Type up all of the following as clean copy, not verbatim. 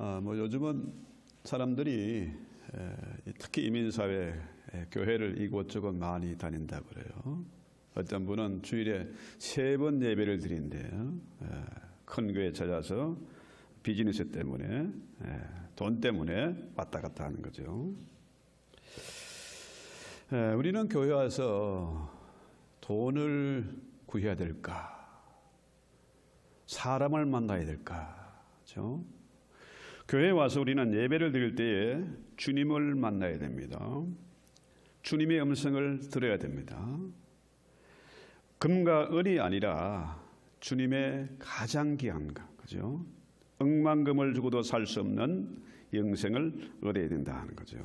요즘은 사람들이 특히 이민사회 교회를 이곳저곳 많이 다닌다고 그래요. 어떤 분은 주일에 3번 예배를 드린대요. 큰 교회 찾아서 비즈니스 때문에 돈 때문에 왔다 갔다 하는 거죠. 우리는 교회 와서 돈을 구해야 될까? 사람을 만나야 될까? 그렇죠? 교회에 와서 우리는 예배를 드릴 때에 주님을 만나야 됩니다. 주님의 음성을 들어야 됩니다. 금과 은이 아니라 주님의 가장 귀한 것, 그죠? 억만금을 주고도 살 수 없는 영생을 얻어야 된다는 거죠.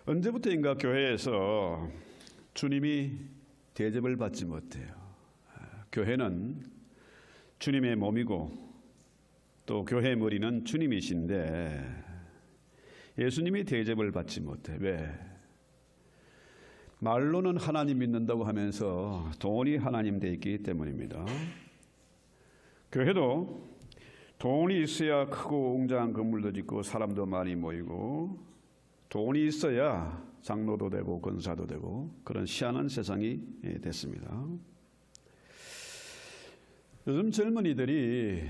언제부터인가 교회에서 주님이 대접을 받지 못해요. 교회는 주님의 몸이고 또 교회의 머리는 주님이신데 예수님이 대접을 받지 못해. 왜? 말로는 하나님 믿는다고 하면서 돈이 하나님 돼 있기 때문입니다. 교회도 돈이 있어야 크고 웅장한 건물도 짓고 사람도 많이 모이고 돈이 있어야 장로도 되고 권사도 되고 그런 희한한 세상이 됐습니다. 요즘 젊은이들이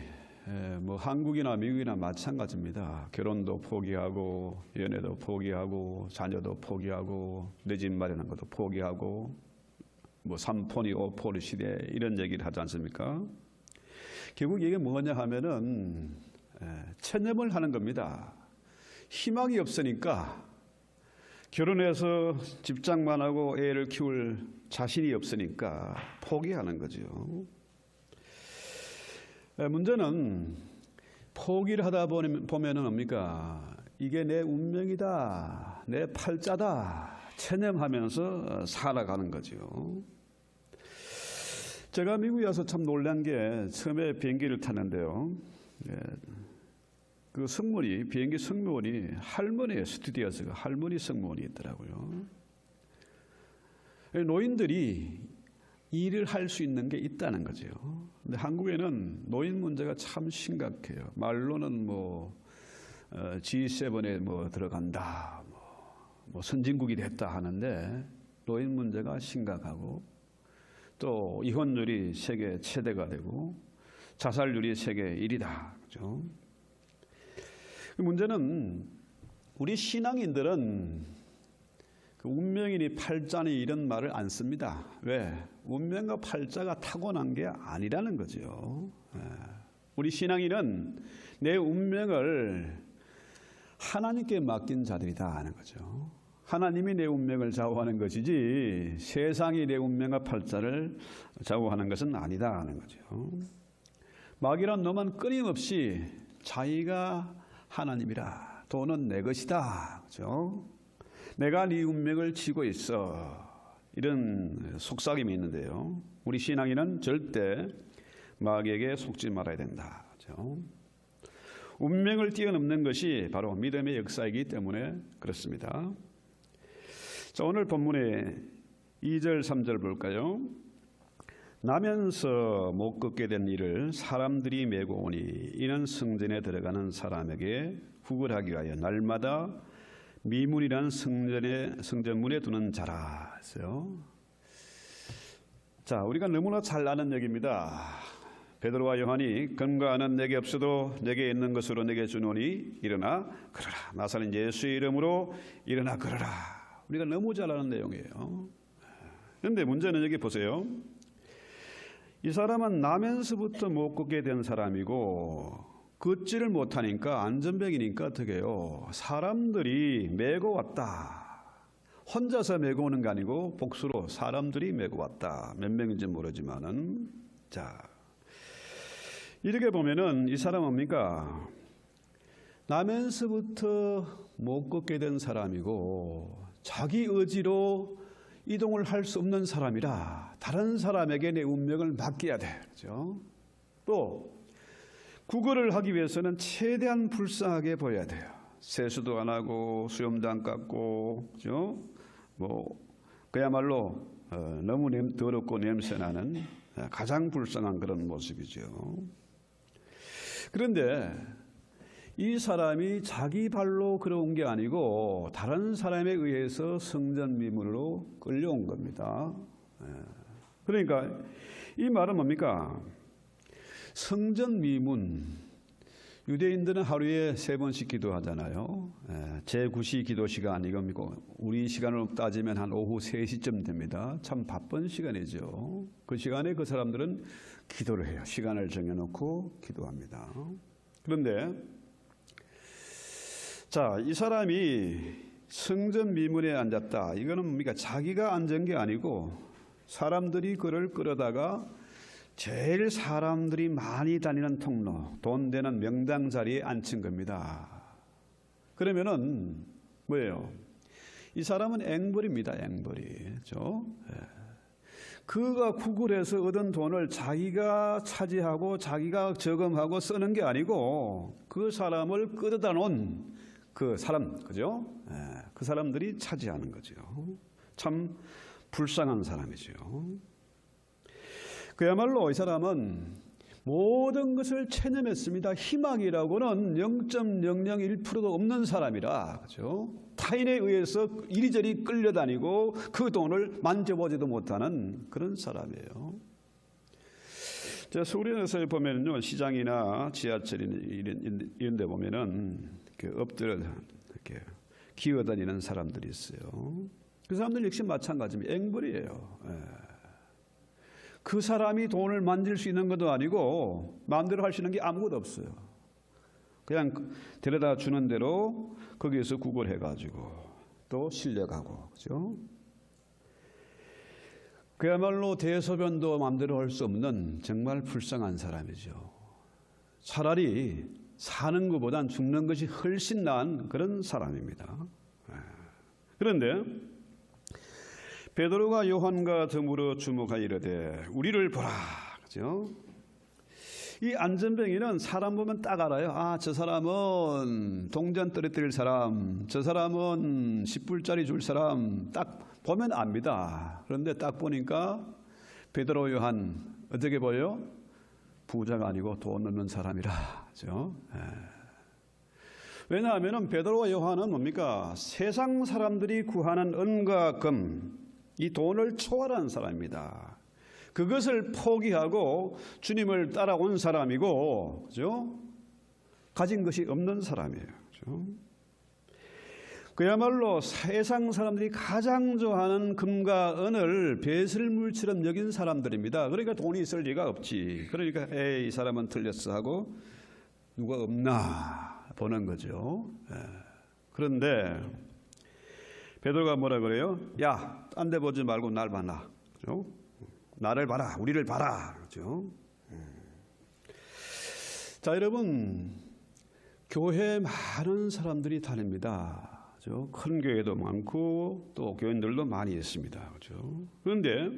한국이나 미국이나 마찬가지입니다. 결혼도 포기하고 연애도 포기하고 자녀도 포기하고 내 집 마련한 것도 포기하고 3포니 5포니 시대 이런 얘기를 하지 않습니까? 결국 이게 뭐냐 하면은 체념을 하는 겁니다. 희망이 없으니까 결혼해서 집장만 하고 애를 키울 자신이 없으니까 포기하는 거죠. 문제는 포기를 하다 보면은 뭡니까? 이게 내 운명이다, 내 팔자다 체념하면서 살아가는 거죠. 제가 미국에 와서 참 놀란 게 처음에 비행기를 탔는데요. 그 승무원이, 비행기 승무원이 할머니예요. 스튜디오스가 할머니 승무원이 있더라고요. 노인들이 일을 할 수 있는 게 있다는 거죠. 근데 한국에는 노인 문제가 참 심각해요. 말로는 G7에 들어간다, 선진국이 됐다 하는데 노인 문제가 심각하고 또 이혼율이 세계 최대가 되고 자살률이 세계 1위다. 그죠? 문제는 우리 신앙인들은 그 운명이니 팔자니 이런 말을 안 씁니다. 왜? 운명과 팔자가 타고난 게 아니라는 거죠. 우리 신앙인은 내 운명을 하나님께 맡긴 자들이다 하는 거죠. 하나님이 내 운명을 좌우하는 것이지 세상이 내 운명과 팔자를 좌우하는 것은 아니다 하는 거죠. 마귀란 놈은 끊임없이 자기가 하나님이라, 돈은 내 것이다, 그렇죠? 내가 네 운명을 쥐고 있어, 이런 속삭임이 있는데요. 우리 신앙인은 절대 마귀에게 속지 말아야 된다, 그렇죠? 운명을 뛰어넘는 것이 바로 믿음의 역사이기 때문에 그렇습니다. 자, 오늘 본문의 2절 3절 볼까요? 나면서 못 걷게 된 일을 사람들이 메고 오니 이는 성전에 들어가는 사람에게 후걸하기 위하여 날마다 미문이란 성전문에 두는 자라 했어요. 자, 우리가 너무나 잘 아는 얘기입니다. 베드로와 요한이 건강은 내게 없어도 내게 있는 것으로 내게 주노니 일어나 걸어라. 나사렛 예수의 이름으로 일어나 걸어라. 우리가 너무 잘 아는 내용이에요. 그런데 문제는 여기 보세요. 이 사람은 나면서부터 못 걷게 된 사람이고 걷지를 못하니까 안전병이니까 어떻게 해요? 사람들이 메고 왔다. 혼자서 메고 오는 게 아니고 복수로 사람들이 메고 왔다. 몇 명인지 모르지만은 자, 이렇게 보면은 이 사람은 뭡니까? 나면서부터 못 걷게 된 사람이고 자기 의지로 이동을 할 수 없는 사람이라 다른 사람에게 내 운명을 맡겨야 돼. 그렇죠? 또 구걸을 하기 위해서는 최대한 불쌍하게 보여야 돼요. 세수도 안 하고 수염도 안 깎고, 그죠? 그야말로 너무 더럽고 냄새나는 가장 불쌍한 그런 모습이죠. 그런데 이 사람이 자기 발로 걸어온 게 아니고 다른 사람에 의해서 성전 미문으로 끌려온 겁니다. 그러니까 이 말은 뭡니까? 성전 미문, 유대인들은 하루에 3번씩 기도하잖아요. 제9시 기도 시간, 이겁니까? 우리 시간으로 따지면 한 오후 3시쯤 됩니다. 참 바쁜 시간이죠. 그 시간에 그 사람들은 기도를 해요. 시간을 정해놓고 기도합니다. 그런데 자, 이 사람이 성전 미문에 앉았다. 이거는 뭡니까? 자기가 앉은 게 아니고 사람들이 그를 끌어다가 제일 사람들이 많이 다니는 통로, 돈 되는 명당 자리에 앉힌 겁니다. 그러면은 뭐예요? 이 사람은 앵벌입니다. 앵벌이. 그렇죠? 그가 구걸해서 얻은 돈을 자기가 차지하고 자기가 저금하고 쓰는 게 아니고 그 사람을 끌어다 놓은 그 사람, 그죠? 그 사람들이 차지하는 거죠. 참 불쌍한 사람이죠. 그야말로 이 사람은 모든 것을 체념했습니다. 희망이라고는 0.001%도 없는 사람이라, 그죠? 타인에 의해서 이리저리 끌려다니고 그 돈을 만져보지도 못하는 그런 사람이에요. 자, 서울에서 보면요, 시장이나 지하철이나 이런 데 보면은 엎드려 이렇게 기어다니는 사람들이 있어요. 그 사람들 역시 마찬가지입니다. 앵벌이에요. 그 사람이 돈을 만질 수 있는 것도 아니고 마음대로 할 수 있는 게 아무것도 없어요. 그냥 데려다 주는 대로 거기에서 구걸해가지고 또 실려가고, 그죠? 그야말로 대소변도 마음대로 할 수 없는 정말 불쌍한 사람이죠. 차라리 사는 것보단 죽는 것이 훨씬 나은 그런 사람입니다. 그런데 베드로가 요한과 더불어 주목하여 이르되 우리를 보라. 그죠? 이 안전뱅이는 사람 보면 딱 알아요. 아, 저 사람은 동전 떨어뜨릴 사람, 저 사람은 10불짜리 줄 사람 딱 보면 압니다. 그런데 딱 보니까 베드로 요한 어떻게 보여요? 부자가 아니고 돈 없는 사람이라. 그죠? 왜냐하면 베드로와 요한은 뭡니까? 세상 사람들이 구하는 은과 금, 이 돈을 초월한 사람입니다. 그것을 포기하고 주님을 따라온 사람이고, 그죠? 가진 것이 없는 사람이에요. 그죠? 그야말로 세상 사람들이 가장 좋아하는 금과 은을 배설물처럼 여긴 사람들입니다. 그러니까 돈이 있을 리가 없지. 그러니까 에이, 이 사람은 틀렸어 하고 누가 없나 보는 거죠. 그런데 베드로가 뭐라 그래요? 야, 딴 데 보지 말고 날 봐라. 그죠? 나를 봐라. 우리를 봐라. 그죠? 자, 여러분, 교회에 많은 사람들이 다닙니다. 그죠? 큰 교회도 많고 또 교인들도 많이 있습니다. 그죠? 그런데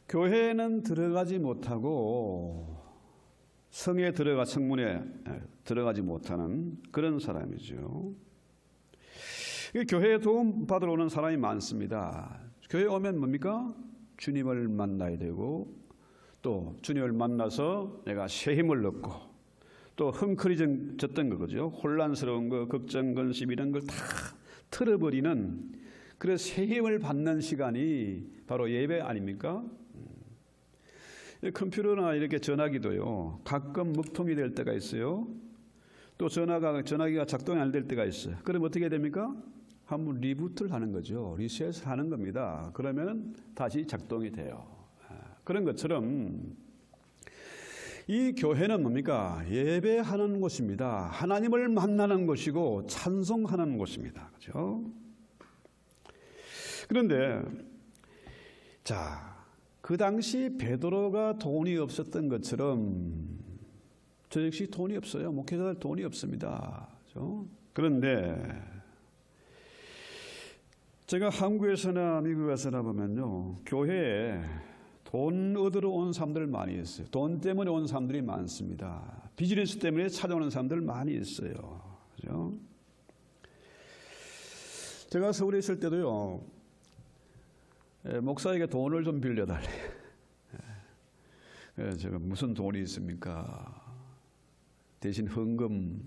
교회에는 들어가지 못하고 성에 성문에 들어가지 못하는 그런 사람이죠. 교회에 도움 받으러 오는 사람이 많습니다. 교회에 오면 뭡니까? 주님을 만나야 되고 또 주님을 만나서 내가 새 힘을 얻고 또 헝클어졌던 거죠. 혼란스러운 거, 걱정, 근심 이런 걸 다 틀어버리는 그런 새 힘을 받는 시간이 바로 예배 아닙니까? 컴퓨터나 이렇게 전화기도요. 가끔 먹통이 될 때가 있어요. 또 전화기가 작동이 안 될 때가 있어요. 그럼 어떻게 됩니까? 한번 리부트를 하는 거죠. 리셋을 하는 겁니다. 그러면 다시 작동이 돼요. 그런 것처럼 이 교회는 뭡니까? 예배하는 곳입니다. 하나님을 만나는 곳이고 찬송하는 곳입니다. 그렇죠? 그런데 자, 그 당시 베드로가 돈이 없었던 것처럼 저 역시 돈이 없어요. 목회자들 돈이 없습니다. 그렇죠? 그런데 제가 한국에서나 미국에서나 보면요, 교회에 돈 얻으러 온 사람들 많이 있어요. 돈 때문에 온 사람들이 많습니다. 비즈니스 때문에 찾아오는 사람들 많이 있어요. 그죠? 제가 서울에 있을 때도요, 목사에게 돈을 좀 빌려달래요. 제가 무슨 돈이 있습니까? 대신 헌금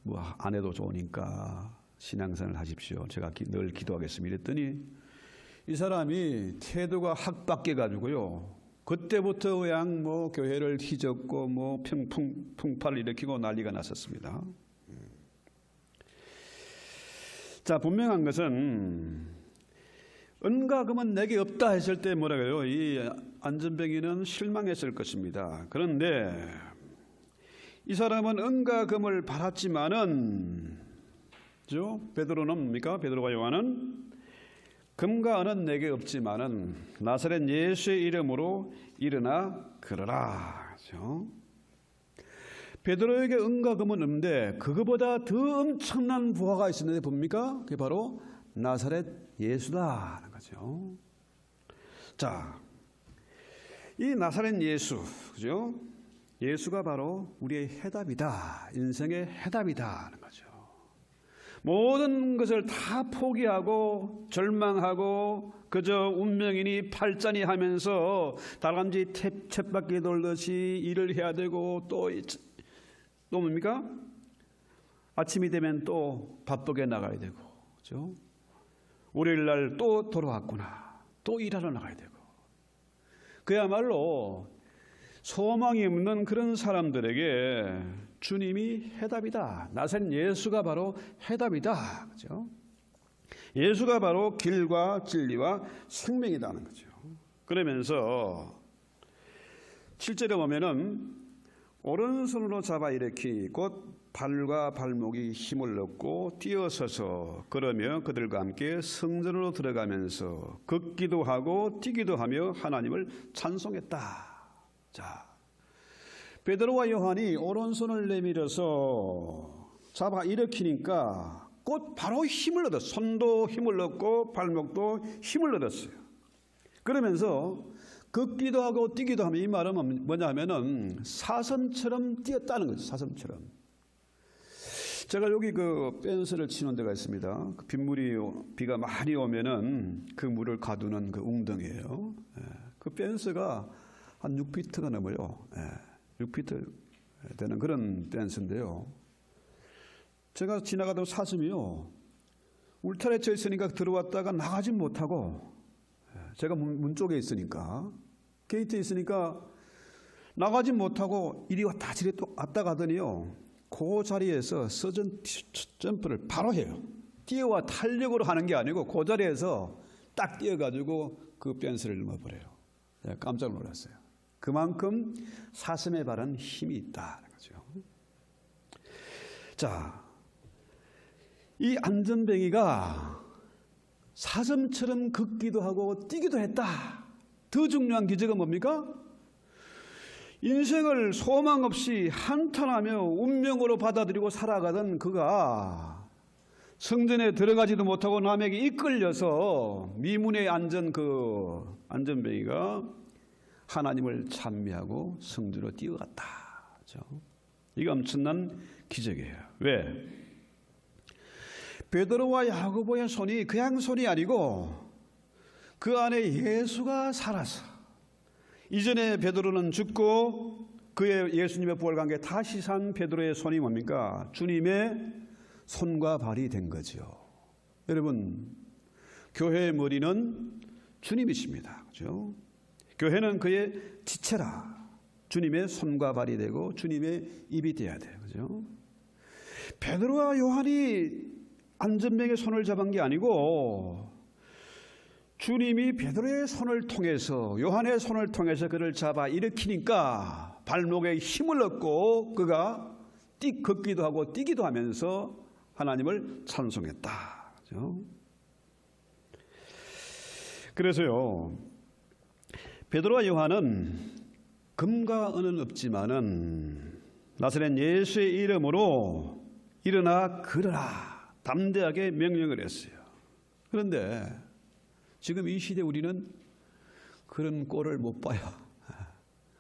뭐 안 해도 좋으니까 신앙생활을 하십시오. 제가 늘 기도하겠습니다. 이랬더니 이 사람이 태도가 확 바뀌어가지고요. 그때부터 그냥 뭐 교회를 휘젓고 뭐 풍파를 일으키고 난리가 났었습니다. 자, 분명한 것은 은과금은 내게 없다 했을 때 뭐라 그래요? 이 안전뱅이는 실망했을 것입니다. 그런데 이 사람은 은과금을 받았지만은, 그죠? 베드로는 뭡니까? 베드로와 요한은 금과 은은 내게 없지만은 나사렛 예수의 이름으로 일어나 걸어라. 그죠? 베드로에게 은과 금은 없는데 그거보다 더 엄청난 부하가 있었는데 뭡니까? 그게 바로 나사렛 예수다 하는 거죠. 자, 이 나사렛 예수, 그죠? 예수가 바로 우리의 해답이다. 인생의 해답이다 하는 거죠. 모든 것을 다 포기하고 절망하고 그저 운명이니 팔자니 하면서 다람쥐 쳇바퀴 돌듯이 일을 해야 되고 또 뭡니까? 아침이 되면 또 바쁘게 나가야 되고, 그죠? 월요일 날 또 돌아왔구나. 또 일하러 나가야 되고. 그야말로 소망이 없는 그런 사람들에게 주님이 해답이다. 나선 예수가 바로 해답이다. 그죠? 예수가 바로 길과 진리와 생명이라는 거죠. 그러면서 7절에 보면은 오른손으로 잡아 일으키니 곧 발과 발목이 힘을 얻고 뛰어서서 걸으며 그들과 함께 성전으로 들어가면서 걷기도 하고 뛰기도 하며 하나님을 찬송했다. 자, 베드로와 요한이 오른손을 내밀어서 잡아 일으키니까 곧 바로 힘을 얻었어요. 손도 힘을 얻고 발목도 힘을 얻었어요. 그러면서 걷기도 하고 뛰기도 하면 이 말은 뭐냐 하면은 사슴처럼 뛰었다는 거죠. 사슴처럼. 제가 여기 그 펜스를 치는 데가 있습니다. 그 비가 많이 오면은 그 물을 가두는 그 웅덩이에요. 그 펜스가 한 6피트가 넘어요. 6피트 되는 그런 펜스인데요. 제가 지나가던 사슴이요. 울타리에 쳐 있으니까 들어왔다가 나가지 못하고 제가 문 쪽에 있으니까 게이트에 있으니까 나가지 못하고 이리 왔다 저리 또 왔다 가더니요. 그 자리에서 서전 점프를 바로 해요. 뛰어와 탄력으로 하는 게 아니고 그 자리에서 딱 뛰어가지고 그 펜스를 넘어버려요. 제가 깜짝 놀랐어요. 그만큼 사슴의 발은 힘이 있다는 거죠. 자, 이 안전뱅이가 사슴처럼 걷기도 하고 뛰기도 했다. 더 중요한 기적은 뭡니까? 인생을 소망 없이 한탄하며 운명으로 받아들이고 살아가던 그가 성전에 들어가지도 못하고 남에게 이끌려서 미문에 앉은 그 안전뱅이가 하나님을 찬미하고 성전으로 뛰어갔다. 그렇죠? 이거 엄청난 기적이에요. 왜? 베드로와 야고보의 손이 그냥 손이 아니고 그 안에 예수가 살아서 이전에 베드로는 죽고 그의 예수님의 부활 관계 다시 산 베드로의 손이 뭡니까? 주님의 손과 발이 된 거죠. 여러분, 교회의 머리는 주님이십니다. 그렇죠? 교회는 그의 지체라. 주님의 손과 발이 되고 주님의 입이 돼야 돼요. 그죠? 베드로와 요한이 안전뱅이의 손을 잡은 게 아니고 주님이 베드로의 손을 통해서 요한의 손을 통해서 그를 잡아 일으키니까 발목에 힘을 얻고 그가 걷기도 하고 뛰기도 하면서 하나님을 찬송했다. 그죠? 그래서요, 베드로와 요한은 금과 은은 없지만은 나사렛 예수의 이름으로 일어나 걸어라 담대하게 명령을 했어요. 그런데 지금 이 시대 우리는 그런 꼴을 못 봐요.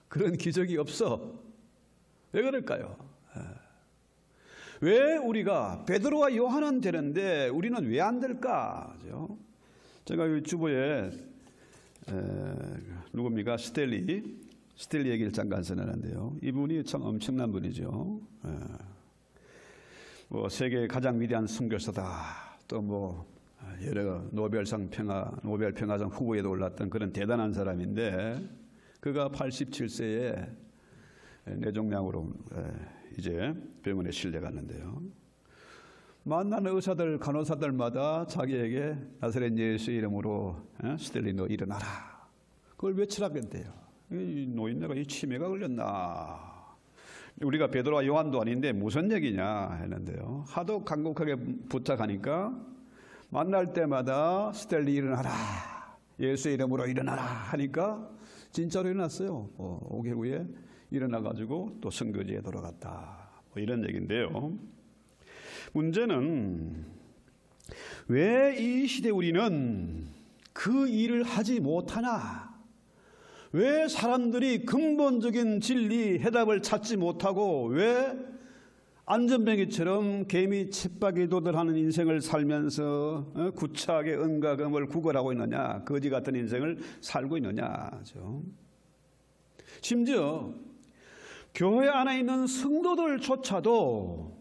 그런 기적이 없어. 왜 그럴까요? 왜 우리가 베드로와 요한은 되는데 우리는 왜 안 될까? 제가 이 주보에 누굽니까? 스텔리 얘기를 잠깐 써놨는데요. 이분이 참 엄청난 분이죠. 뭐 세계 가장 위대한 선교사다. 또 뭐 여러 노벨 평화상 후보에도 올랐던 그런 대단한 사람인데 그가 87세에 뇌종양으로 이제 병원에 실려갔는데요. 만나는 의사들, 간호사들마다 자기에게 나사렛 예수의 이름으로 스텔리 너 일어나라. 그걸 외치라 그랬대요. 이 노인네가 이 치매가 걸렸나. 우리가 베드로와 요한도 아닌데 무슨 얘기냐 했는데요. 하도 간곡하게 부탁하니까 만날 때마다 스텔리 일어나라. 예수의 이름으로 일어나라 하니까 진짜로 일어났어요. 5개월 후에 일어나가지고 또 선교지에 돌아갔다. 뭐 이런 얘기인데요. 문제는 왜 이 시대 우리는 그 일을 하지 못하나? 왜 사람들이 근본적인 진리, 해답을 찾지 못하고 왜 안전뱅이처럼 개미 쳇바퀴 도달하는 인생을 살면서 구차하게 은과 금을 구걸하고 있느냐, 거지 같은 인생을 살고 있느냐죠. 심지어 교회 안에 있는 성도들조차도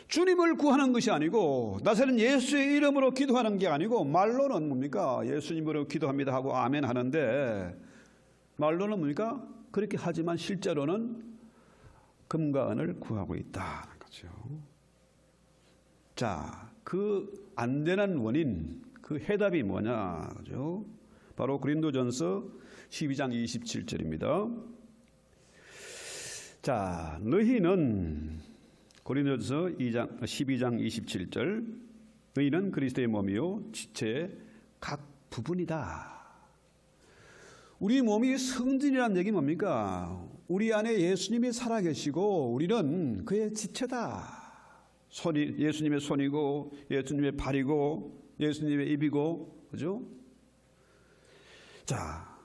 주님을 구하는 것이 아니고 나사렛 예수의 이름으로 기도하는 게 아니고 말로는 뭡니까? 예수님으로 기도합니다 하고 아멘 하는데 말로는 뭡니까? 그렇게 하지만 실제로는 금과 은을 구하고 있다는 거죠. 자, 그 안 되는 원인, 그 해답이 뭐냐, 그죠? 바로 고린도전서 12장 27절입니다. 자, 너희는 고린도전서 12장 27절 너희는 그리스도의 몸이요 지체의 각 부분이다. 우리 몸이 성전이라는 얘기 뭡니까? 우리 안에 예수님이 살아계시고 우리는 그의 지체다. 손이 예수님의 손이고 예수님의 발이고 예수님의 입이고, 그죠? 자,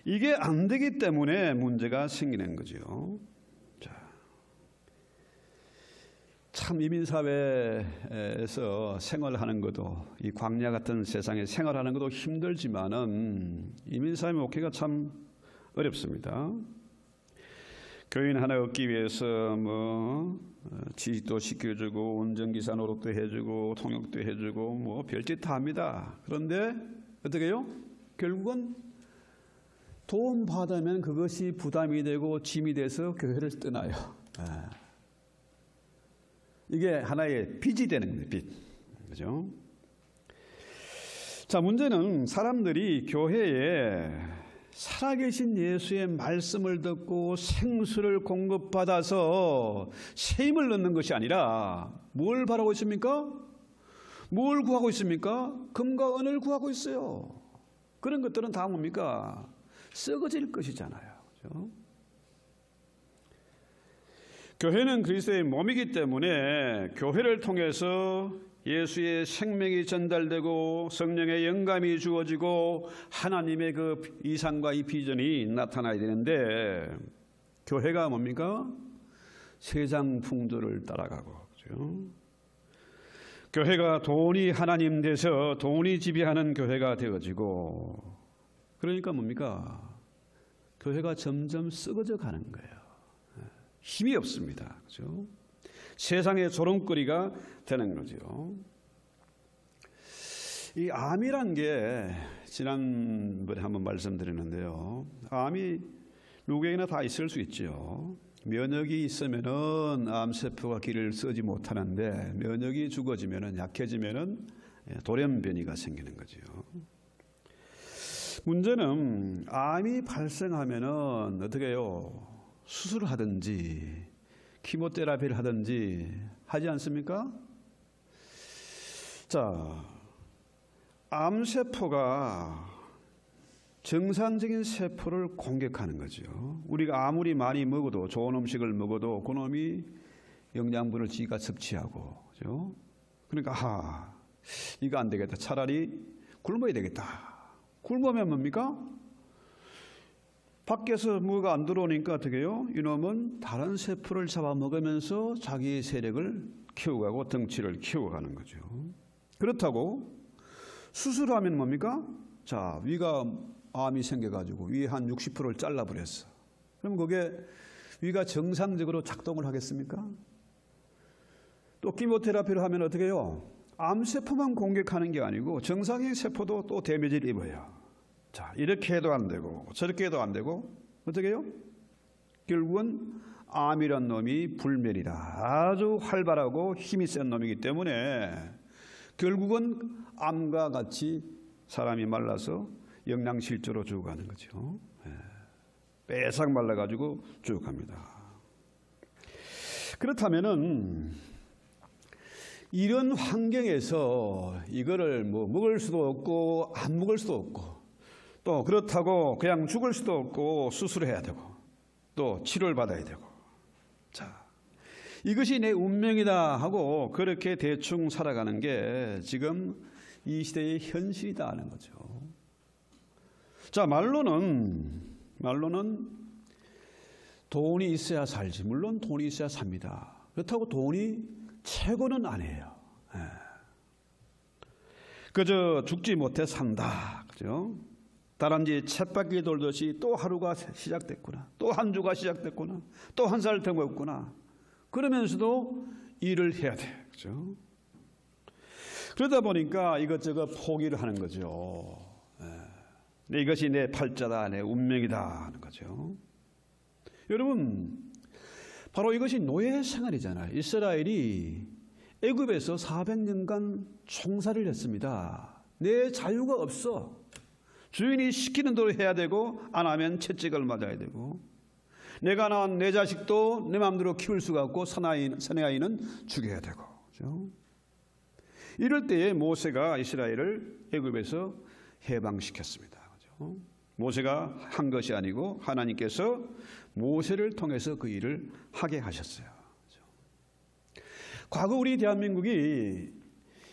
이게 안 되기 때문에 문제가 생기는 거죠. 자, 참 이민사회에서 생활하는 것도 이 광야 같은 세상에 생활하는 것도 힘들지만은 이민사회 목회가 참 어렵습니다. 교인 하나 얻기 위해서 뭐 지식도 시켜주고 운전기사 노릇도 해주고 통역도 해주고 뭐 별짓 다 합니다. 그런데 어떻게 해요? 결국은 도움 받으면 그것이 부담이 되고 짐이 돼서 교회를 떠나요. 이게 하나의 빚이 되는 거예요. 빚. 그죠? 자, 문제는 사람들이 교회에 살아계신 예수의 말씀을 듣고 생수를 공급받아서 새 힘을 얻는 것이 아니라 뭘 바라고 있습니까? 뭘 구하고 있습니까? 금과 은을 구하고 있어요. 그런 것들은 다 뭡니까? 썩어질 것이잖아요. 그렇죠? 교회는 그리스도의 몸이기 때문에 교회를 통해서 예수의 생명이 전달되고 성령의 영감이 주어지고 하나님의 그 이상과 이 비전이 나타나야 되는데 교회가 뭡니까? 세상 풍조를 따라가고, 그렇죠? 교회가 돈이 하나님 돼서 돈이 지배하는 교회가 되어지고, 그러니까 뭡니까? 교회가 점점 썩어져 가는 거예요. 힘이 없습니다. 그렇죠? 세상의 조롱거리가 되는 거죠. 이 암이란 게 지난번에 한번 말씀드렸는데요. 암이 누구에게나 다 있을 수 있죠. 면역이 있으면은 암세포가 길을 쓰지 못하는데 면역이 죽어지면은 약해지면은 돌연변이가 생기는 거죠. 문제는 암이 발생하면은 어떻게 해요? 수술을 하든지 키모테라피를 하든지 하지 않습니까? 자, 암세포가 정상적인 세포를 공격하는 거죠. 우리가 아무리 많이 먹어도 좋은 음식을 먹어도 그놈이 영양분을 지가 섭취하고, 그죠? 그러니까 이거 안 되겠다. 차라리 굶어야 되겠다. 굶으면 뭡니까? 밖에서 뭐가 안 들어오니까 어떻게 해요? 이놈은 다른 세포를 잡아먹으면서 자기의 세력을 키워가고 덩치를 키워가는 거죠. 그렇다고 수술하면 뭡니까? 자, 위가 암이 생겨가지고 위 한 60%를 잘라버렸어. 그럼 그게 위가 정상적으로 작동을 하겠습니까? 또 키모테라피를 하면 어떻게 해요? 암세포만 공격하는 게 아니고 정상의 세포도 또 데미지를 입어요. 자, 이렇게 해도 안 되고 저렇게 해도 안 되고 어떻게 해요? 결국은 암이란 놈이 불멸이다. 아주 활발하고 힘이 센 놈이기 때문에 결국은 암과 같이 사람이 말라서 영양실조로 죽어가는 거죠. 빼싹 말라가지고 죽어갑니다. 그렇다면은 이런 환경에서 이거를 뭐 먹을 수도 없고 안 먹을 수도 없고 또 그렇다고 그냥 죽을 수도 없고 수술해야 되고 또 치료를 받아야 되고, 자, 이것이 내 운명이다 하고 그렇게 대충 살아가는 게 지금 이 시대의 현실이다 하는 거죠. 자, 말로는 돈이 있어야 살지. 물론 돈이 있어야 삽니다. 그렇다고 돈이 최고는 아니에요. 그저 죽지 못해 산다. 그죠? 다람쥐 쳇바퀴 돌듯이 또 하루가 시작됐구나. 또 한 주가 시작됐구나. 또 한 살 더 먹었구나. 그러면서도 일을 해야 돼. 그죠? 그러다 보니까 이것저것 포기를 하는 거죠. 이것이 내 팔자다, 내 운명이다 하는 거죠. 여러분, 바로 이것이 노예 생활이잖아요. 이스라엘이 애굽에서 400년간 총살을 했습니다. 내 자유가 없어. 주인이 시키는 대로 해야 되고 안 하면 채찍을 맞아야 되고, 내가 낳은 내 자식도 내 마음대로 키울 수가 없고 사내아이는 죽여야 되고, 그렇죠? 이럴 때에 모세가 이스라엘을 애굽에서 해방시켰습니다. 그렇죠? 모세가 한 것이 아니고 하나님께서 모세를 통해서 그 일을 하게 하셨어요. 그렇죠? 과거 우리 대한민국이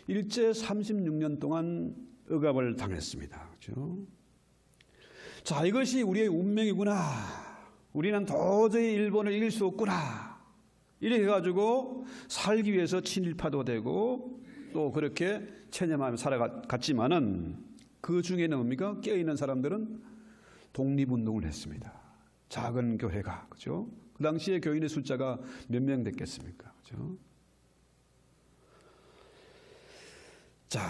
일제 36년 동안 억압을 당했습니다. 그렇죠? 자, 이것이 우리의 운명이구나. 우리는 도저히 일본을 이길 수 없구나. 이렇게 해가지고 살기 위해서 친일파도 되고 또 그렇게 체념하며 살아갔지만은 그 중에는 뭡니까? 깨어있는 사람들은 독립운동을 했습니다. 작은 교회가, 그죠? 그 당시에 교인의 숫자가 몇 명 됐겠습니까? 그죠? 자,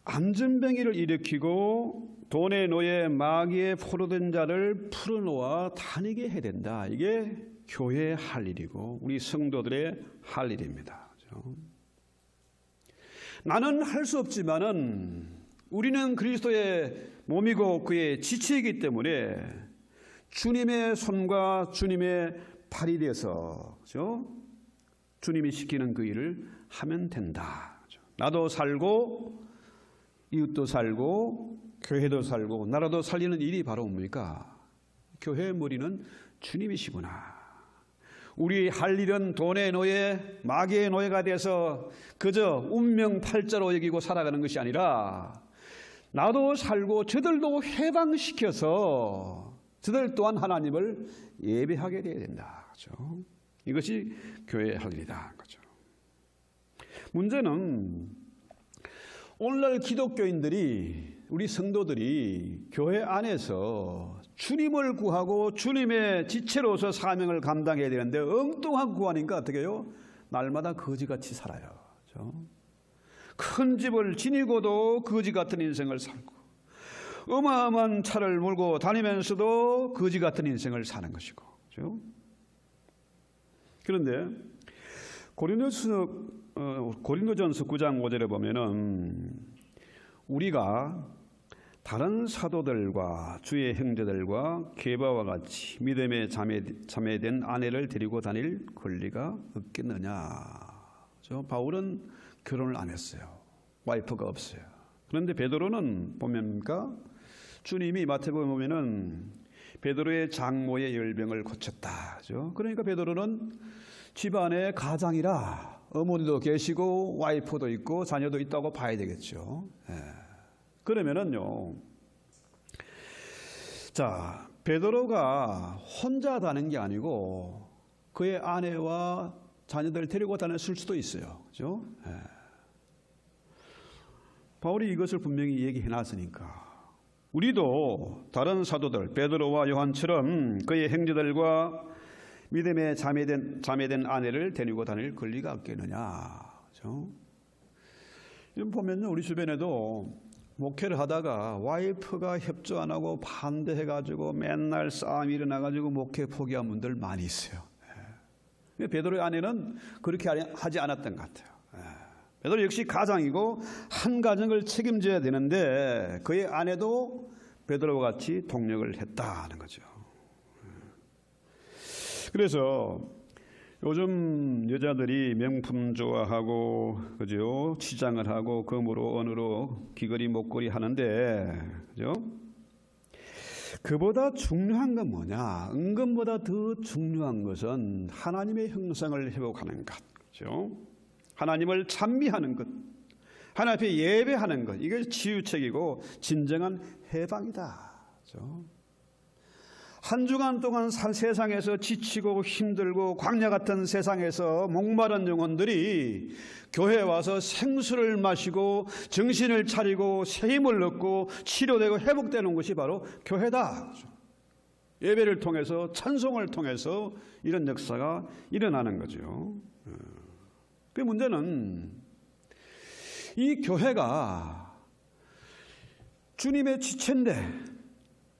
안전병기를 일으키고 돈의 노예 마귀에 포로된 자를 풀어놓아 다니게 해야 된다. 이게 교회의 할 일이고 우리 성도들의 할 일입니다. 그렇죠? 나는 할 수 없지만은 우리는 그리스도의 몸이고 그의 지체이기 때문에 주님의 손과 주님의 팔이 돼서, 그렇죠? 주님이 시키는 그 일을 하면 된다. 그렇죠? 나도 살고 이웃도 살고 교회도 살고 나라도 살리는 일이 바로 뭡니까? 교회의 머리는 주님이시구나. 우리 할 일은 돈의 노예, 마귀의 노예가 돼서 그저 운명 팔자로 여기고 살아가는 것이 아니라 나도 살고 저들도 해방시켜서 저들 또한 하나님을 예배하게 되어야 된다. 그렇죠? 이것이 교회의 할 일이다. 그렇죠? 문제는 오늘날 기독교인들이, 우리 성도들이 교회 안에서 주님을 구하고 주님의 지체로서 사명을 감당해야 되는데 엉뚱한 구하니까 어떻게 해요? 날마다 거지같이 살아요. 그렇죠? 큰 집을 지니고도 거지 같은 인생을 살고 어마어마한 차를 몰고 다니면서도 거지 같은 인생을 사는 것이고, 그렇죠? 그런데 고린도전서 9장 5절에 보면은 우리가 다른 사도들과 주의 형제들과 게바와 같이 믿음에 자매된 아내를 데리고 다닐 권리가 없겠느냐. 바울은 결혼을 안 했어요. 와이프가 없어요. 그런데 베드로는 보면입니까? 주님이 마태복음에 보면은 베드로의 장모의 열병을 고쳤다. 그러니까 베드로는 집안의 가장이라 어머니도 계시고 와이프도 있고 자녀도 있다고 봐야 되겠죠. 그러면은요, 자, 베드로가 혼자 다니는 게 아니고 그의 아내와 자녀들 데리고 다녔을 수도 있어요. 그죠? 바울이 이것을 분명히 얘기해 놨으니까 우리도 다른 사도들 베드로와 요한처럼 그의 형제들과 믿음의 자매된 아내를 데리고 다닐 권리가 없겠느냐. 그렇죠? 지금 보면요, 우리 주변에도 목회를 하다가 와이프가 협조 안 하고 반대해가지고 맨날 싸움이 일어나가지고 목회 포기한 분들 많이 있어요. 베드로의 아내는 그렇게 하지 않았던 것 같아요. 베드로 역시 가장이고 한 가정을 책임져야 되는데 그의 아내도 베드로와 같이 동력을 했다는 거죠. 그래서 요즘 여자들이 명품 좋아하고, 그죠? 치장을 하고, 금으로, 은으로, 귀걸이, 목걸이 하는데, 그죠? 그보다 중요한 건 뭐냐? 은금보다 더 중요한 것은 하나님의 형상을 회복하는 것, 그죠? 하나님을 찬미하는 것, 하나님 앞에 예배하는 것, 이게 치유책이고 진정한 해방이다, 그죠? 한 주간 동안 세상에서 지치고 힘들고 광야 같은 세상에서 목마른 영혼들이 교회에 와서 생수를 마시고 정신을 차리고 새 힘을 얻고 치료되고 회복되는 것이 바로 교회다. 예배를 통해서 찬송을 통해서 이런 역사가 일어나는 거죠. 그 문제는 이 교회가 주님의 지체인데,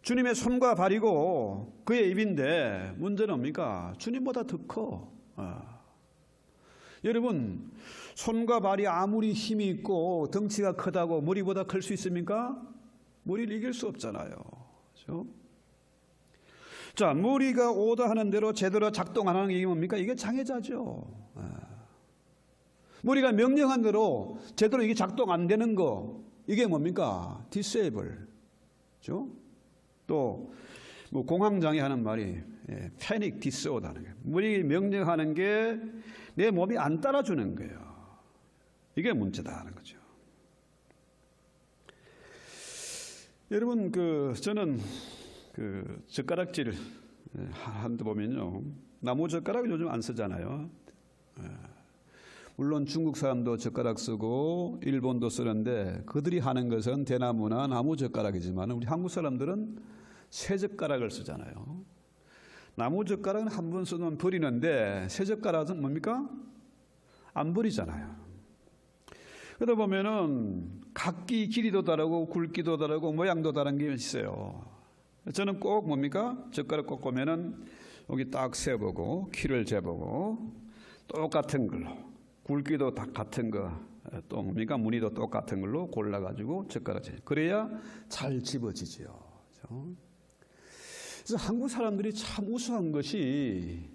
주님의 손과 발이고 그의 입인데 문제는 뭡니까? 주님보다 더 커. 여러분, 손과 발이 아무리 힘이 있고 덩치가 크다고 머리보다 클 수 있습니까? 머리를 이길 수 없잖아요. 그렇죠? 자, 머리가 오다 하는 대로 제대로 작동 안 하는 게 뭡니까? 이게 장애자죠. 머리가 명령한 대로 제대로 이게 작동 안 되는 거, 이게 뭡니까? disable. 그렇죠? 또 뭐 공황장애 하는 말이 패닉 디스오더라는 거예요. 머리 명령하는 게 내 몸이 안 따라주는 거예요. 이게 문제다는 거죠. 여러분, 저는 젓가락질 한데 보면요, 나무 젓가락을 요즘 안 쓰잖아요. 물론 중국 사람도 젓가락 쓰고 일본도 쓰는데 그들이 하는 것은 대나무나 나무 젓가락이지만 우리 한국 사람들은 새 젓가락을 쓰잖아요. 나무 젓가락은 한 번 쓰면 버리는데 새 젓가락은 뭡니까? 안 버리잖아요. 그러다 보면은 각기 길이도 다르고 굵기도 다르고 모양도 다른 게 있어요. 저는 꼭 뭡니까? 젓가락 꼭 보면은 여기 딱 세보고 키를 재보고 똑같은 걸로, 굵기도 다 같은 거, 또 뭡니까? 무늬도 똑같은 걸로 골라가지고 젓가락 재. 그래야 잘 집어지지요. 그렇죠? 그래서 한국 사람들이 참 우수한 것이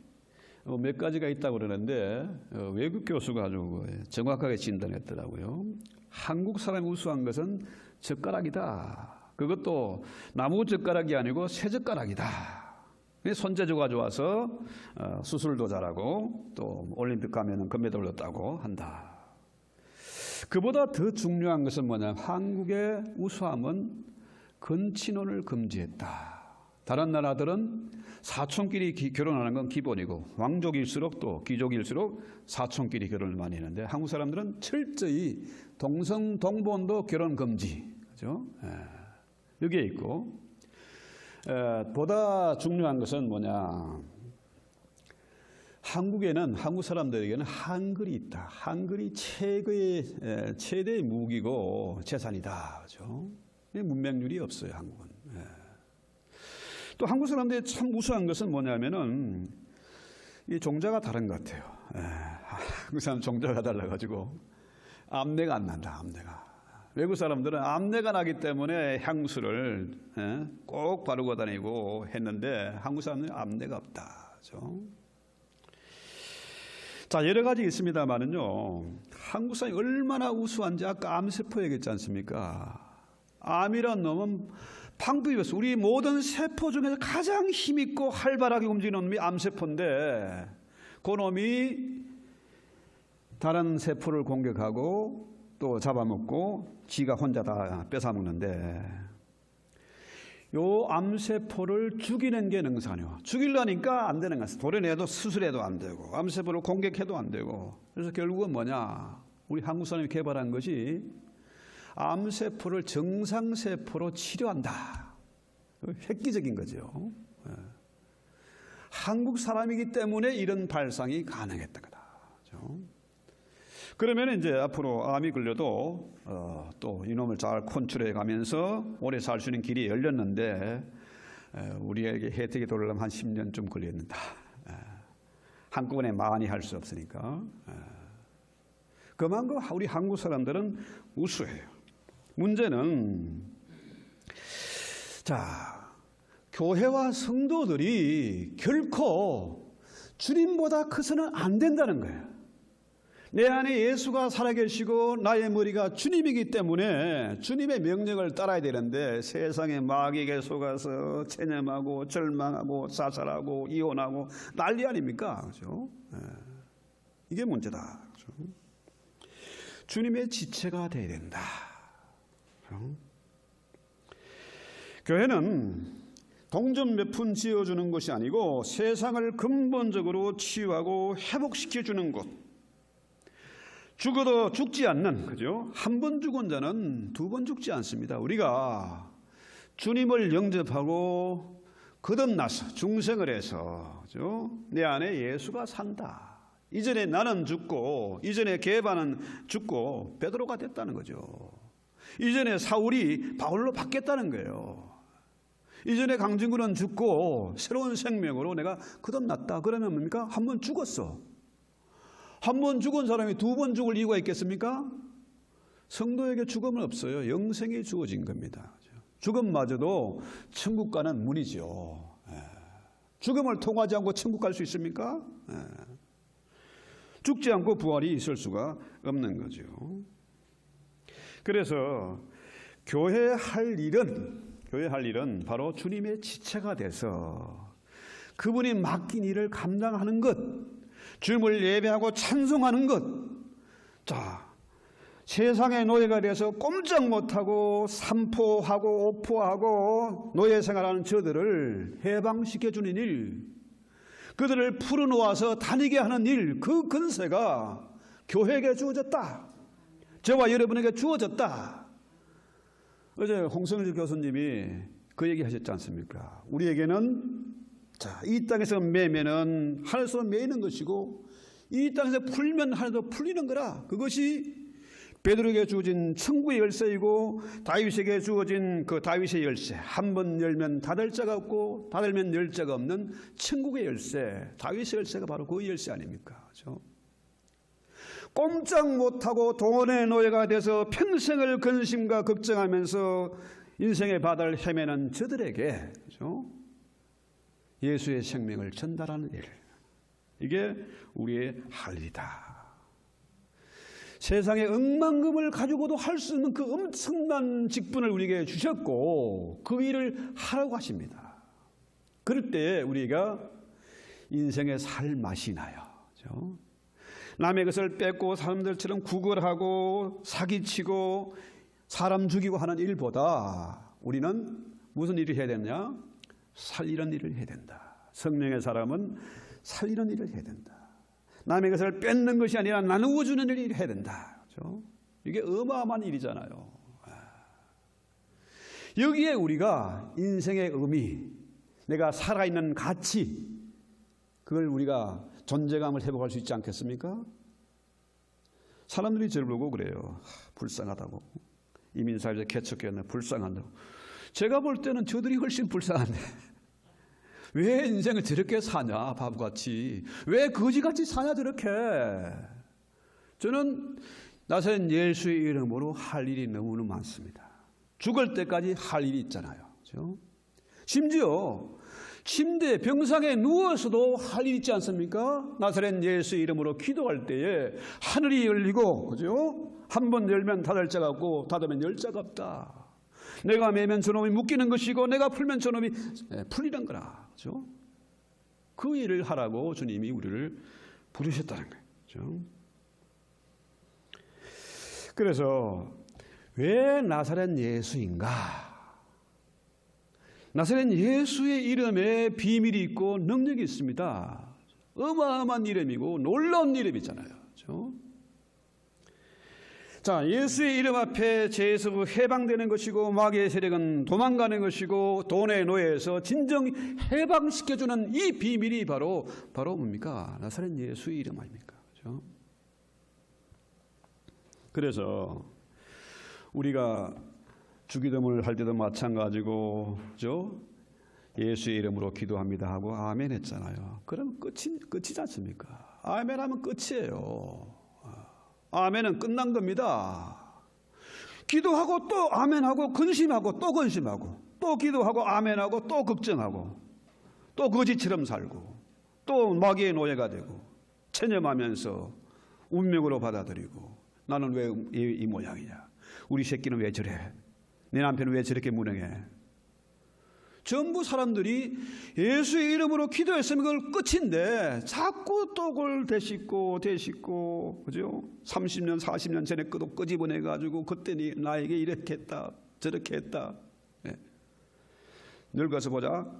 몇 가지가 있다고 그러는데 외국 교수가 아주 정확하게 진단했더라고요. 한국 사람이 우수한 것은 젓가락이다. 그것도 나무 젓가락이 아니고 새 젓가락이다. 손재주가 좋아서 수술도 잘하고 또 올림픽 가면은 금메달 얻었다고 한다. 그보다 더 중요한 것은 뭐냐? 한국의 우수함은 건친혼을 금지했다. 다른 나라들은 사촌끼리 결혼하는 건 기본이고 왕족일수록 또 귀족일수록 사촌끼리 결혼을 많이 했는데 한국 사람들은 철저히 동성 동본도 결혼 금지. 그죠? 여기에 있고 보다 중요한 것은 뭐냐? 한국에는 한국 사람들에게는 한글이 있다. 한글이 최대의 무기고 재산이다. 그죠? 문맹률이 없어요, 한국은. 또 한국 사람들이 참 우수한 것은 뭐냐면은 이 종자가 다른 것 같아요. 한국 사람 종자가 달라가지고 암내가 안 난다. 암내가. 외국 사람들은 암내가 나기 때문에 향수를 꼭 바르고 다니고 했는데 한국 사람들은 암내가 없다. 그렇죠? 자, 여러 가지 있습니다만은요, 한국 사람이 얼마나 우수한지 아까 암세포 얘기했지 않습니까? 암이란 놈은 방법이 없어. 우리 모든 세포 중에서 가장 힘있고 활발하게 움직이는 놈이 암세포인데 그 놈이 다른 세포를 공격하고 또 잡아먹고 지가 혼자 다 뺏어먹는데 요 암세포를 죽이는 게 능사뇨. 죽이려니까 안 되는 거야. 도려내도 수술해도 안 되고 암세포를 공격해도 안 되고. 그래서 결국은 뭐냐? 우리 한국 사람이 개발한 것이 암세포를 정상세포로 치료한다. 획기적인 거죠. 한국 사람이기 때문에 이런 발상이 가능했던 거다. 그러면 이제 앞으로 암이 걸려도 또 이놈을 잘 컨트롤해 가면서 오래 살 수 있는 길이 열렸는데 우리에게 혜택이 돌아오려면 한 10년쯤 걸렸는다. 한꺼번에 많이 할 수 없으니까. 그만큼 우리 한국 사람들은 우수해요. 문제는 자, 교회와 성도들이 결코 주님보다 커서는 안 된다는 거예요. 내 안에 예수가 살아계시고 나의 머리가 주님이기 때문에 주님의 명령을 따라야 되는데 세상의 마귀에게 속아서 체념하고 절망하고 자살하고 이혼하고 난리 아닙니까? 그렇죠? 이게 문제다. 그렇죠? 주님의 지체가 되어야 된다. 그렇죠? 교회는 동전 몇 푼 지어주는 것이 아니고 세상을 근본적으로 치유하고 회복시켜주는 곳. 죽어도 죽지 않는, 그죠? 한 번 죽은 자는 두 번 죽지 않습니다. 우리가 주님을 영접하고 거듭나서 중생을 해서, 그죠? 내 안에 예수가 산다. 이전에 나는 죽고, 이전에 게바는 죽고 베드로가 됐다는 거죠. 이전에 사울이 바울로 바뀌었다는 거예요. 이전에 강진구는 죽고 새로운 생명으로 내가 거듭났다. 그러면 뭡니까? 한 번 죽었어. 한 번 죽은 사람이 두 번 죽을 이유가 있겠습니까? 성도에게 죽음은 없어요. 영생이 주어진 겁니다. 죽음마저도 천국 가는 문이죠. 죽음을 통하지 않고 천국 갈 수 있습니까? 죽지 않고 부활이 있을 수가 없는 거죠. 그래서 교회의 할 일은 바로 주님의 지체가 돼서 그분이 맡긴 일을 감당하는 것, 주님을 예배하고 찬송하는 것. 자, 세상의 노예가 돼서 꼼짝 못하고 삼포하고 오포하고 노예 생활하는 저들을 해방시켜주는 일, 그들을 풀어놓아서 다니게 하는 일, 그 근세가 교회에게 주어졌다. 저와 여러분에게 주어졌다. 어제 홍성일 교수님이 그 얘기 하셨지 않습니까? 우리에게는 자, 이 땅에서 매면은 하늘에서 매이는 것이고 이 땅에서 풀면 하늘에서 풀리는 거라. 그것이 베드로에게 주어진 천국의 열쇠이고 다윗에게 주어진 그 다윗의 열쇠. 한 번 열면 닫을 자가 없고 닫으면 열 자가 없는 천국의 열쇠. 다윗의 열쇠가 바로 그 열쇠 아닙니까? 그렇죠? 꼼짝 못하고 돈의 노예가 돼서 평생을 근심과 걱정하면서 인생의 바다를 헤매는 저들에게, 그렇죠? 예수의 생명을 전달하는 일, 이게 우리의 할 일이다. 세상에 억만금을 가지고도 할 수 있는 그 엄청난 직분을 우리에게 주셨고 그 일을 하라고 하십니다. 그럴 때 우리가 인생의 살 맛이 나요. 그렇죠? 남의 것을 뺏고 사람들처럼 구걸하고 사기치고 사람 죽이고 하는 일보다 우리는 무슨 일을 해야 되느냐? 살리는 일을 해야 된다. 성령의 사람은 살리는 일을 해야 된다. 남의 것을 뺏는 것이 아니라 나누어 주는 일을 해야 된다. 그렇죠? 이게 어마어마한 일이잖아요. 여기에 우리가 인생의 의미, 내가 살아있는 가치, 그걸 우리가 존재감을 회복할 수 있지 않겠습니까? 사람들이 저를 보고 그래요. 불쌍하다고. 이민사회에서 개척교회는 불쌍하다고. 제가 볼 때는 저들이 훨씬 불쌍한데 왜 인생을 저렇게 사냐, 바보같이. 왜 거지같이 사냐, 저렇게. 저는 나사렛 예수의 이름으로 할 일이 너무나 많습니다. 죽을 때까지 할 일이 있잖아요. 그렇죠? 심지어 침대, 병상에 누워서도 할 일 있지 않습니까? 나사렛 예수의 이름으로 기도할 때에 하늘이 열리고, 그죠? 한 번 열면 닫을 자가 없고, 닫으면 열 자가 없다. 내가 매면 저놈이 묶이는 것이고, 내가 풀면 저놈이 풀리는 거라. 그죠? 그 일을 하라고 주님이 우리를 부르셨다는 거예요. 그죠? 그래서, 왜 나사렛 예수인가? 나사렛 예수의 이름에 비밀이 있고 능력이 있습니다. 어마어마한 이름이고 놀라운 이름이잖아요. 그렇죠? 자, 예수의 이름 앞에 죄에서 해방되는 것이고 마귀의 세력은 도망가는 것이고 돈의 노예에서 진정 해방시켜주는 이 비밀이 바로 뭡니까? 나사렛 예수의 이름 아닙니까? 그렇죠? 그래서 우리가 주기도문을 할 때도 마찬가지고, 그렇죠? 예수의 이름으로 기도합니다 하고 아멘 했잖아요. 그럼 끝이지 않습니까? 아멘 하면 끝이에요. 아멘은 끝난 겁니다. 기도하고 또 아멘하고 근심하고 또 근심하고 또 기도하고 아멘하고 또 걱정하고 또 거지처럼 살고 또 마귀의 노예가 되고 체념하면서 운명으로 받아들이고 나는 왜 이 모양이냐? 우리 새끼는 왜 저래? 내 남편은 왜 저렇게 무능해? 전부 사람들이 예수의 이름으로 기도했으면 그걸 끝인데 자꾸 또 그걸 되씹고 그죠? 30년 40년 전에 그도 끄집어내가지고 그때 나에게 이렇게 했다 저렇게 했다. 네. 늙어서 보자.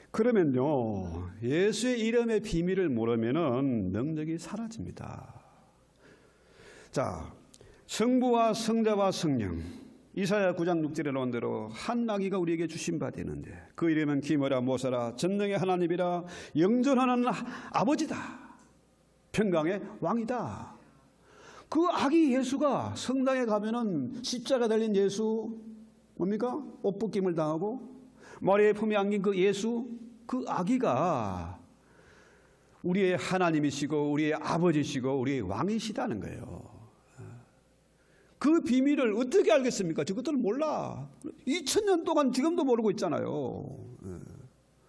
그러면요, 예수의 이름의 비밀을 모르면은 능력이 사라집니다. 자, 성부와 성자와 성령, 이사야 9장 6절에 나온 대로 한 아기가 우리에게 주신 바 되는데 그 이름은 기묘라 모사라 전능의 하나님이라 영존하는 아버지다, 평강의 왕이다. 그 아기 예수가 성당에 가면은 십자가 달린 예수 뭡니까? 옷 벗김을 당하고 머리에 품에 안긴 그 예수, 그 아기가 우리의 하나님이시고 우리의 아버지시고 우리의 왕이시다는 거예요. 그 비밀을 어떻게 알겠습니까? 저것들은 몰라. 2000년 동안 지금도 모르고 있잖아요.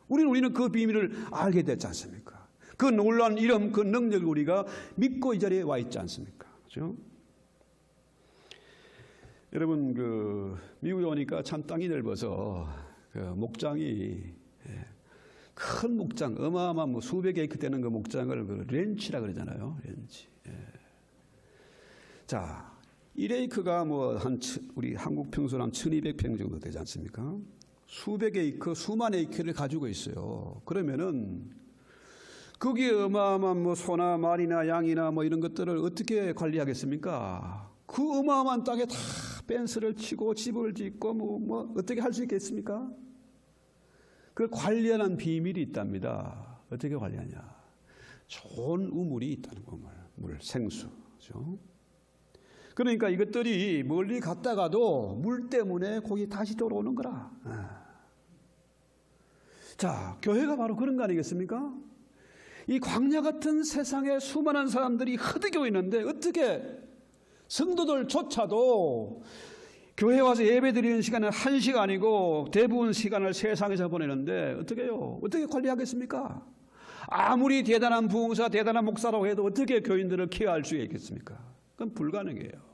우리는 그 비밀을 알게 됐지 않습니까? 그 놀라운 이름, 그 능력을 우리가 믿고 이 자리에 와 있지 않습니까? 그렇죠? 여러분, 미국에 오니까 참 땅이 넓어서 목장이 큰 목장, 어마어마한 수백 에이크 되는 그 목장을 렌치라 그러잖아요. 렌치. 자, 1에이크가 우리 한국 평수로 한 1200평 정도 되지 않습니까? 수백 에이크, 수만 에이크를 가지고 있어요. 그러면은 거기에 어마어마한 소나 말이나 양이나 이런 것들을 어떻게 관리하겠습니까? 그 어마어마한 땅에 다 펜스를 치고 집을 짓고 어떻게 할 수 있겠습니까? 그걸 관리하는 비밀이 있답니다. 어떻게 관리하냐? 좋은 우물이 있다는 거, 물, 생수. 그렇죠? 그러니까 이것들이 멀리 갔다가도 물 때문에 거기 다시 돌아오는 거라. 자, 교회가 바로 그런 거 아니겠습니까? 이 광야 같은 세상에 수많은 사람들이 흐드겨 있는데 어떻게 성도들조차도 교회 와서 예배 드리는 시간은 1시간이고 대부분 시간을 세상에서 보내는데 어떻게 해요? 어떻게 관리하겠습니까? 아무리 대단한 부흥사, 대단한 목사라고 해도 어떻게 교인들을 케어할 수 있겠습니까? 그건 불가능해요.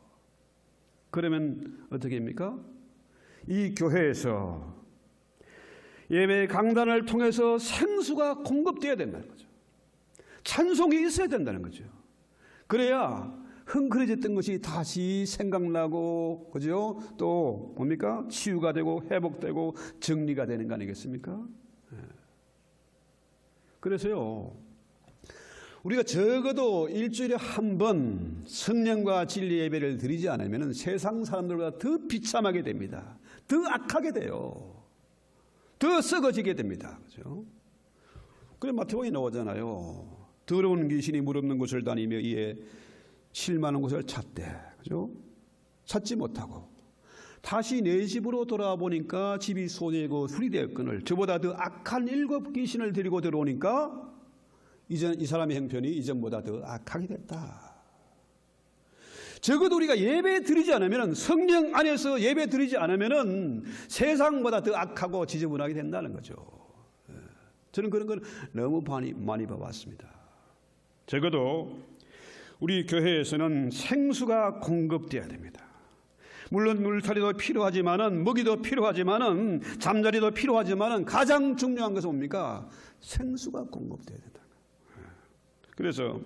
그러면 어떻게 합니까? 이 교회에서 예배 강단을 통해서 생수가 공급되어야 된다는 거죠. 찬송이 있어야 된다는 거죠. 그래야 흥그러졌던 것이 다시 생각나고, 그죠? 또 뭡니까? 치유가 되고 회복되고 정리가 되는 거 아니겠습니까? 그래서요, 우리가 적어도 일주일에 한 번 성령과 진리 예배를 드리지 않으면 세상 사람들보다 더 비참하게 됩니다. 더 악하게 돼요. 더 썩어지게 됩니다. 그죠? 그래 마태복음에 나오잖아요. 더러운 귀신이 물 없는 곳을 다니며 이에 실만한 곳을 찾되, 그죠? 찾지 못하고 다시 내 집으로 돌아와 보니까 집이 소되고 수리되었거늘 저보다 더 악한 7 귀신을 데리고 들어오니까 이 사람의 형편이 이전보다 더 악하게 됐다. 적어도 우리가 예배 드리지 않으면, 성령 안에서 예배 드리지 않으면 세상보다 더 악하고 지저분하게 된다는 거죠. 저는 그런 걸 너무 많이 봐왔습니다. 적어도 우리 교회에서는 생수가 공급돼야 됩니다. 물론 물타리도 필요하지만은, 먹이도 필요하지만은, 잠자리도 필요하지만은 가장 중요한 것은 뭡니까? 생수가 공급돼야 된다. 그래서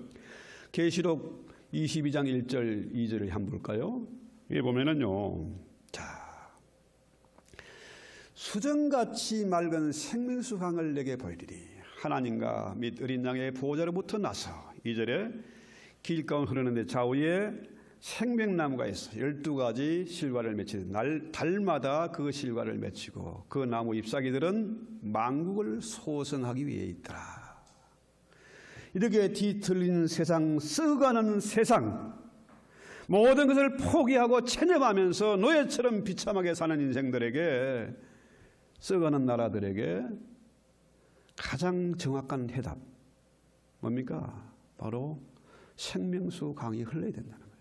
계시록 22장 1절 2절을 한번 볼까요? 여기 보면은요, 자, 수정같이 맑은 생명수 강을 내게 보이리니 하나님과 및 어린 양의 보호자로부터 나서 2절에 길가운 흐르는데 좌우에 생명나무가 있어 12가지 실과를 맺히는 달마다 그 실과를 맺히고 그 나무 잎사귀들은 만국을 소성하기 위해 있더라. 이렇게 뒤틀린 세상, 썩어가는 세상, 모든 것을 포기하고 체념하면서 노예처럼 비참하게 사는 인생들에게, 썩어가는 나라들에게 가장 정확한 해답 뭡니까? 바로 생명수 강이 흘러야 된다는 거예요.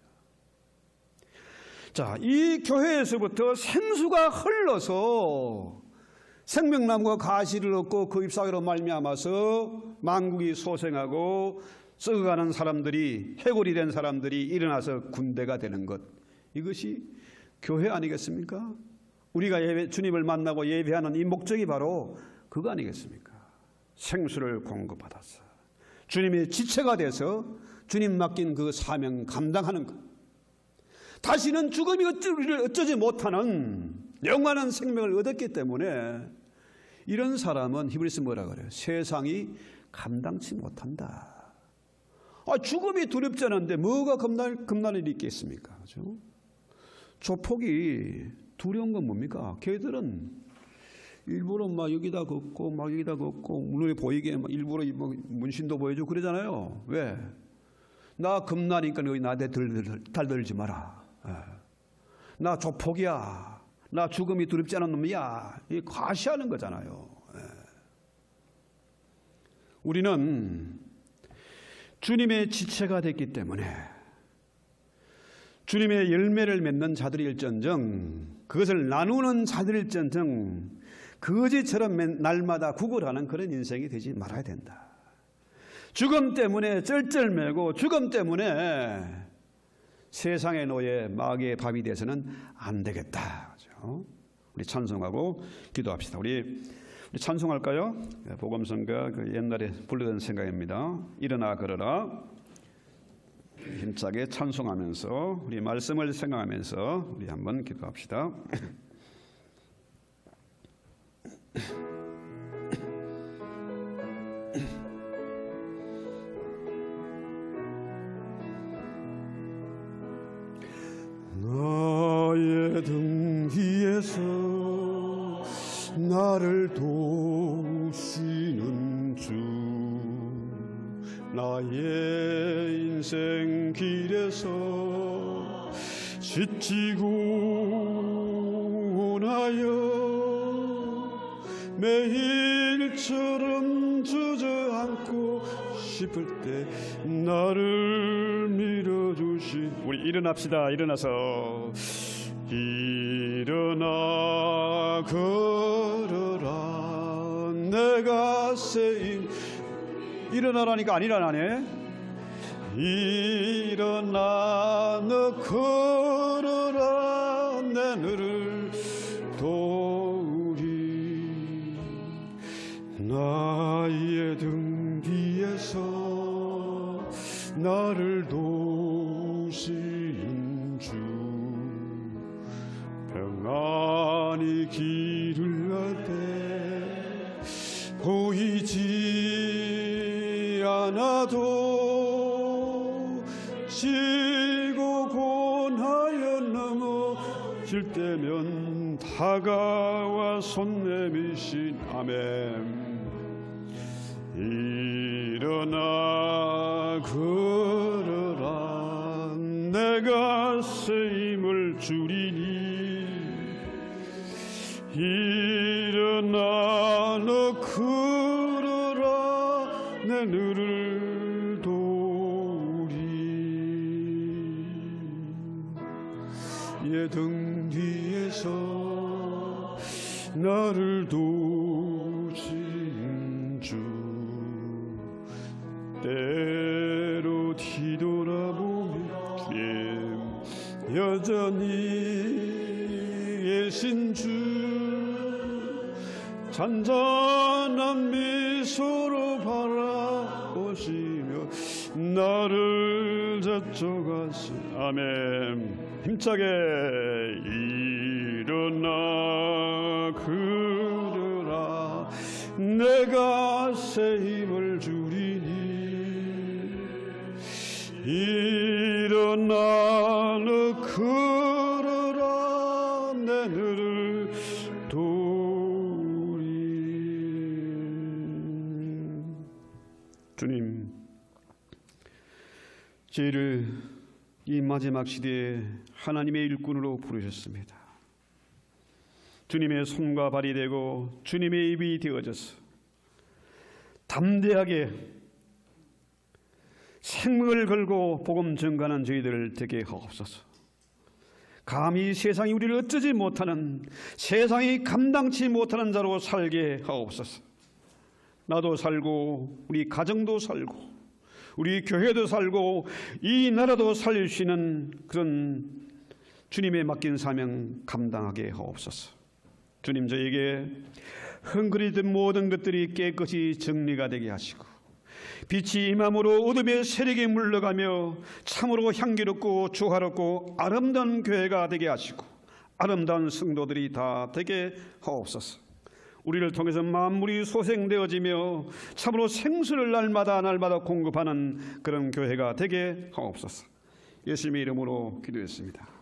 자, 이 교회에서부터 생수가 흘러서 생명나무가 가시를 얻고 그 잎사귀로 말미암아서 만국이 소생하고 썩어가는 사람들이, 해골이 된 사람들이 일어나서 군대가 되는 것, 이것이 교회 아니겠습니까? 우리가 주님을 만나고 예배하는 이 목적이 바로 그거 아니겠습니까? 생수를 공급받아서 주님의 지체가 돼서 주님 맡긴 그 사명 감당하는 것, 다시는 죽음이 우리를 어쩌지 못하는 영원한 생명을 얻었기 때문에 이런 사람은 히브리서 뭐라 그래요? 세상이 감당치 못한다. 죽음이 두렵지 않은데 뭐가 겁날 일이 있겠습니까? 그렇죠? 조폭이 두려운 건 뭡니까? 걔들은 일부러 막 여기다 걷고 막 여기다 걷고 눈에 보이게 막 일부러 문신도 보여주고 그러잖아요. 왜? 나 겁나니까 너희 나한테 달들지 마라. 나 조폭이야. 나 죽음이 두렵지 않은 놈이야. 이 과시하는 거잖아요. 우리는 주님의 지체가 됐기 때문에 주님의 열매를 맺는 자들일전정, 그것을 나누는 자들일전정 거지처럼 날마다 구걸하는 그런 인생이 되지 말아야 된다. 죽음 때문에 쩔쩔매고 죽음 때문에 세상의 노예, 마귀의 밥이 돼서는 안 되겠다. 그렇죠? 우리 찬송하고 기도합시다. 우리 찬송할까요? 복음성가 그 옛날에 부르던 생각입니다. 일어나 걸어라. 힘차게 찬송하면서 우리 말씀을 생각하면서 우리 한번 기도합시다. 나의 등 뒤에서 나를 도우시는 주, 나의 인생 길에서 지치고 원하여 매일처럼 주저앉고 싶을 때 나를 밀어주신, 우리 일어납시다. 일어나서 일어나 걸어라. 내가 세인, 일어나라니까 안 일어나네. 일어나 너 걸어라. 내 너를 도우리. 나의 등 뒤에서 나를 도우시는 주, 평안히 길을 갈 때 보이지 않아도 지고 곤하여 넘어질 때면 다가와 손 내미신. 아멘. 일어나 걸어라. 내가 쓰임을 주리니. 일어나 너 걸어라. 내 너를 도우리. 예 등 뒤에서 나를 도우신 주, 때로 뒤돌아보면 주님 여전히 계신 주, 잔잔한 미소로 바라보시며 나를 젖어가시. 아멘. 힘차게 일어나 걸어라. 내가 새 힘을 주리니. 일어나 너 걸어라 내 너를 도우리. 주님, 저희를 이 마지막 시대에 하나님의 일꾼으로 부르셨습니다. 주님의 손과 발이 되고 주님의 입이 되어져서 담대하게 생명을 걸고 복음 전가하는 저희들을 되게 하옵소서. 감히 세상이 우리를 어쩌지 못하는, 세상이 감당치 못하는 자로 살게 하옵소서. 나도 살고 우리 가정도 살고 우리 교회도 살고 이 나라도 살릴 수 있는 그런 주님의 맡긴 사명 감당하게 하옵소서. 주님, 저에게 헝클어진 모든 것들이 깨끗이 정리가 되게 하시고 빛이 임함으로 어둠의 세력이 물러가며 참으로 향기롭고 조화롭고 아름다운 교회가 되게 하시고 아름다운 성도들이 다 되게 하옵소서. 우리를 통해서 만물이 소생되어지며 참으로 생수를 날마다 공급하는 그런 교회가 되게 하옵소서. 예수님의 이름으로 기도했습니다.